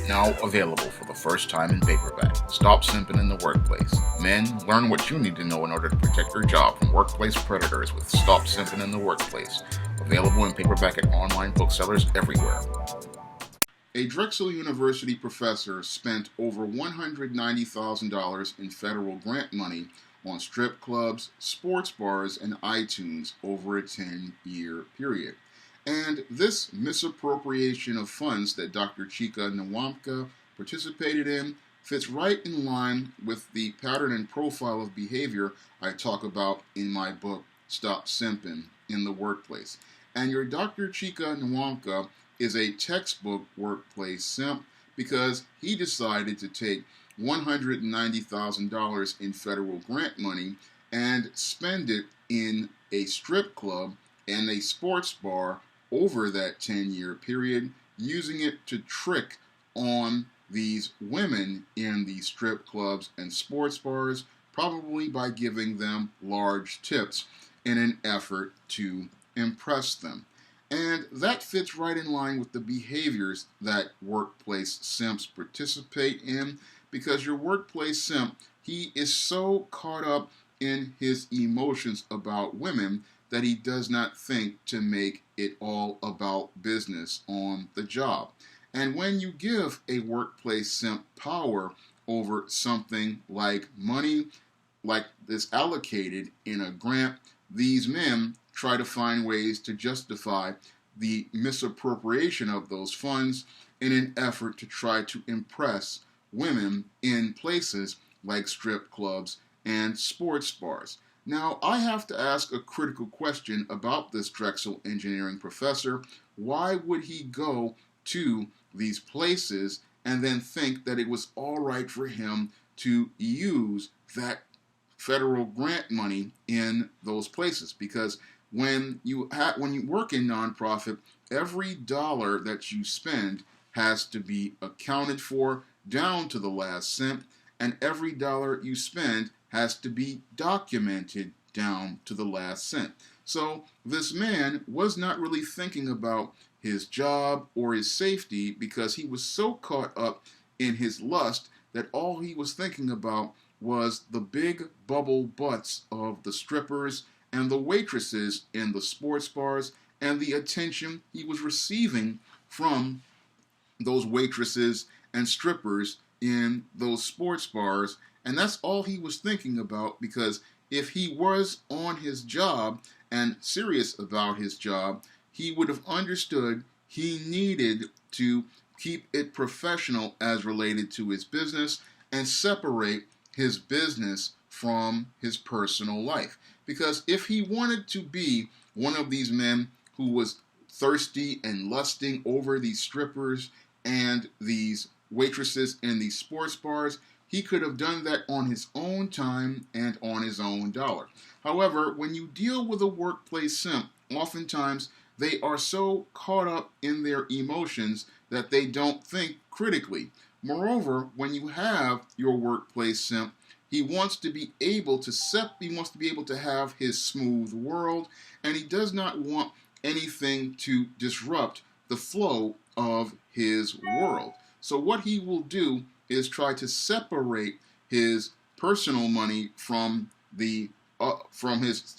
Now available for the first time in paperback. Stop Simping in the Workplace. Men, learn what you need to know in order to protect your job from workplace predators with Stop Simping in the Workplace. Available in paperback at online booksellers everywhere. A Drexel University professor spent over $190,000 in federal grant money on strip clubs, sports bars, and iTunes over a 10-year period. And this misappropriation of funds that Dr. Chika Nwamka participated in fits right in line with the pattern and profile of behavior I talk about in my book, Stop Simping in the Workplace. And your Dr. Chika Nwamka is a textbook workplace simp because he decided to take $190,000 in federal grant money and spend it in a strip club and a sports bar over that 10-year period, using it to trick on these women in these strip clubs and sports bars, probably by giving them large tips in an effort to impress them. And that fits right in line with the behaviors that workplace simps participate in, because your workplace simp, he is so caught up in his emotions about women that he does not think to make it all about business on the job. And when you give a workplace simp power over something like money, like is allocated in a grant, these men try to find ways to justify the misappropriation of those funds in an effort to try to impress women in places like strip clubs and sports bars. Now, I have to ask a critical question about this Drexel engineering professor. Why would he go to these places and then think that it was all right for him to use that federal grant money in those places? Because when you work in nonprofit, every dollar that you spend has to be accounted for down to the last cent, and every dollar you spend has to be documented down to the last cent. So this man was not really thinking about his job or his safety, because he was so caught up in his lust that all he was thinking about was the big bubble butts of the strippers and the waitresses in the sports bars, and the attention he was receiving from those waitresses and strippers in those sports bars. And that's all he was thinking about, because if he was on his job and serious about his job, he would have understood he needed to keep it professional as related to his business and separate his business from his personal life. Because if he wanted to be one of these men who was thirsty and lusting over these strippers and these waitresses in these sports bars, he could have done that on his own time and on his own dollar. However, when you deal with a workplace simp, oftentimes they are so caught up in their emotions that they don't think critically. Moreover, when you have your workplace simp, he wants to be able to have his smooth world, and he does not want anything to disrupt the flow of his world. So what he will do is try to separate his personal money from to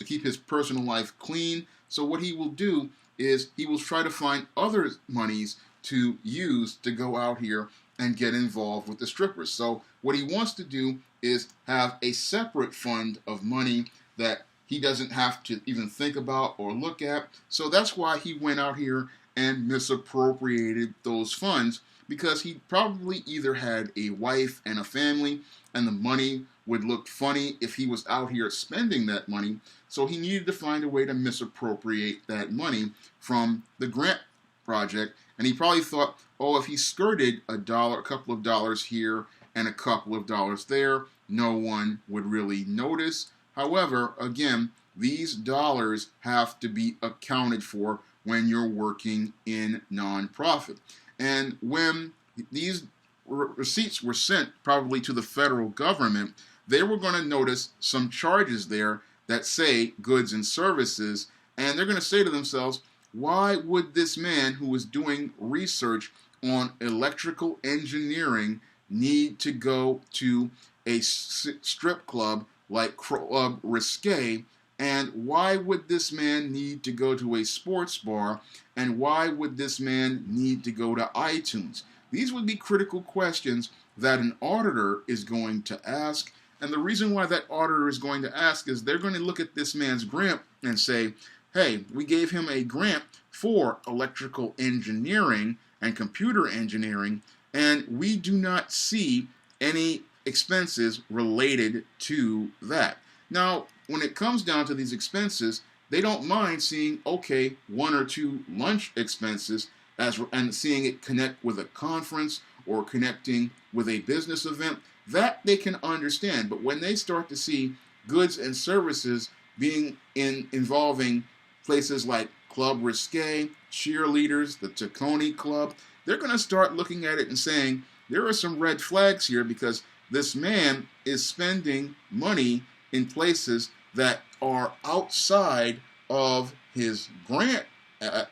keep his personal life clean. So what he will do is he will try to find other monies to use to go out here and get involved with the strippers. So what he wants to do is have a separate fund of money that he doesn't have to even think about or look at. So that's why he went out here and misappropriated those funds, because he probably either had a wife and a family, and the money would look funny if he was out here spending that money. So he needed to find a way to misappropriate that money from the grant project. And he probably thought, oh, if he skirted a couple of dollars here and a couple of dollars there, no one would really notice. However, again, these dollars have to be accounted for when you're working in nonprofit. And when these receipts were sent probably to the federal government, they were going to notice some charges there that say goods and services, and they're going to say to themselves, why would this man who was doing research on electrical engineering need to go to a strip club like Club Risque? And why would this man need to go to a sports bar? And why would this man need to go to iTunes? These would be critical questions that an auditor is going to ask. And the reason why that auditor is going to ask is they're going to look at this man's grant and say, hey, we gave him a grant for electrical engineering and computer engineering, and we do not see any expenses related to that. Now, when it comes down to these expenses, they don't mind seeing, okay, 1 or 2 lunch expenses and seeing it connect with a conference or connecting with a business event. That they can understand. But when they start to see goods and services being involving places like Club Risque, cheerleaders, the Tacony Club, they're going to start looking at it and saying, there are some red flags here because this man is spending money in places that are outside of his grant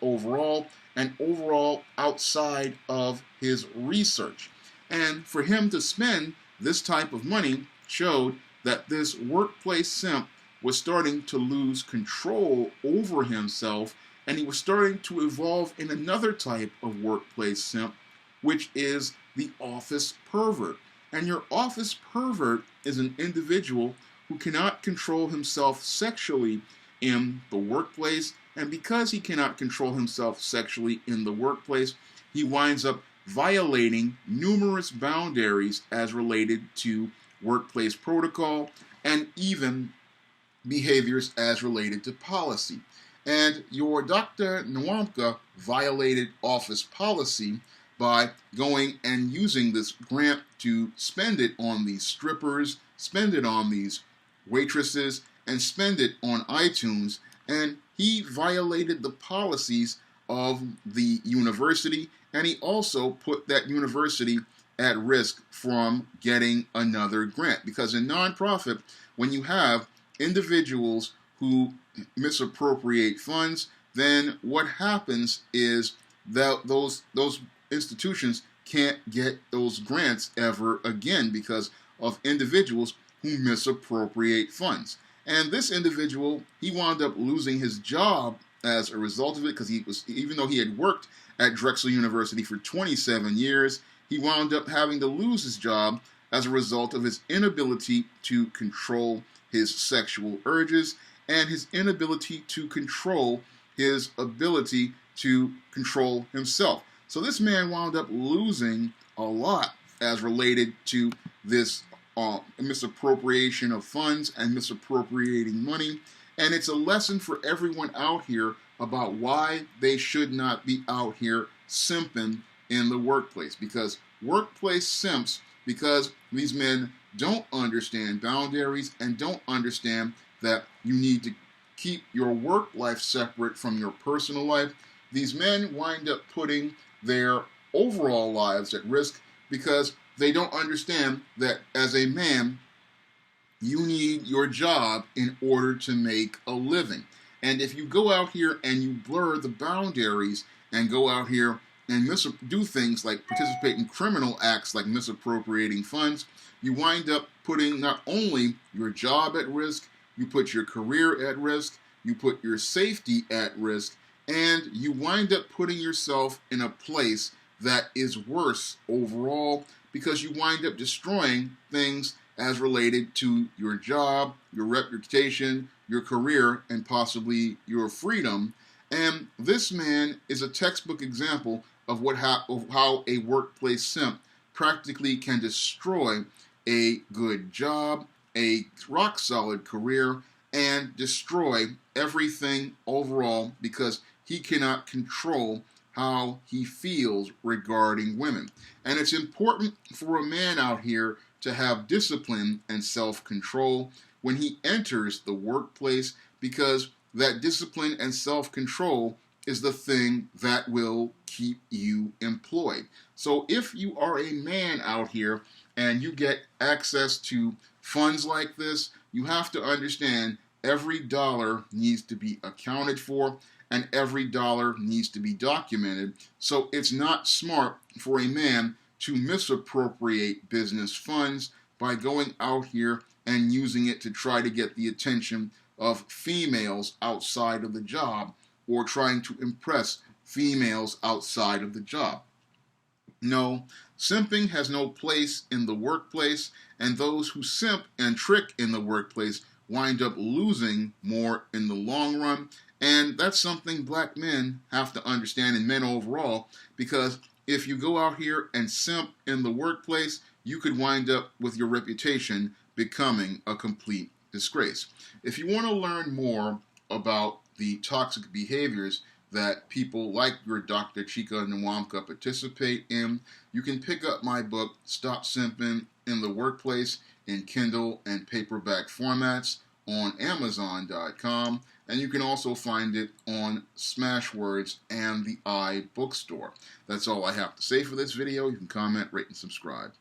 overall, and overall outside of his research. And for him to spend this type of money showed that this workplace simp was starting to lose control over himself, and he was starting to evolve in another type of workplace simp, which is the office pervert. And your office pervert is an individual who cannot control himself sexually in the workplace, and because he cannot control himself sexually in the workplace, he winds up violating numerous boundaries as related to workplace protocol and even behaviors as related to policy. And your Dr. Nwamka violated office policy by going and using this grant to spend it on these strippers, spend it on these waitresses, and spend it on iTunes. And he violated the policies of the university, and he also put that university at risk from getting another grant. Because in nonprofit, when you have individuals who misappropriate funds, then what happens is that those institutions can't get those grants ever again because of individuals who misappropriate funds. And this individual, he wound up losing his job as a result of it because even though he had worked at Drexel University for 27 years, he wound up having to lose his job as a result of his inability to control his sexual urges and his inability to control his ability to control himself. So this man wound up losing a lot as related to this misappropriation of funds and misappropriating money. And it's a lesson for everyone out here about why they should not be out here simping in the workplace. Because workplace simps, because these men don't understand boundaries and don't understand that you need to keep your work life separate from your personal life. These men wind up putting their overall lives at risk because they don't understand that as a man, you need your job in order to make a living. And if you go out here and you blur the boundaries and go out here and do things like participate in criminal acts like misappropriating funds, you wind up putting not only your job at risk, you put your career at risk, you put your safety at risk, and you wind up putting yourself in a place that is worse overall because you wind up destroying things as related to your job, your reputation, your career, and possibly your freedom. And this man is a textbook example of how a workplace simp practically can destroy a good job, a rock-solid career, and destroy everything overall because he cannot control how he feels regarding women. And it's important for a man out here to have discipline and self-control when he enters the workplace because that discipline and self-control is the thing that will keep you employed. So if you are a man out here and you get access to funds like this, you have to understand every dollar needs to be accounted for, and every dollar needs to be documented. So it's not smart for a man to misappropriate business funds by going out here and using it to try to get the attention of females outside of the job, or trying to impress females outside of the job. No, simping has no place in the workplace, and those who simp and trick in the workplace wind up losing more in the long run. And that's something black men have to understand, and men overall, because if you go out here and simp in the workplace, you could wind up with your reputation becoming a complete disgrace. If you want to learn more about the toxic behaviors that people like your Dr. Chika Nwamka participate in, you can pick up my book, Stop Simping in the Workplace, in Kindle and paperback formats on Amazon.com, and you can also find it on Smashwords and the iBookstore. That's all I have to say for this video. You can comment, rate, and subscribe.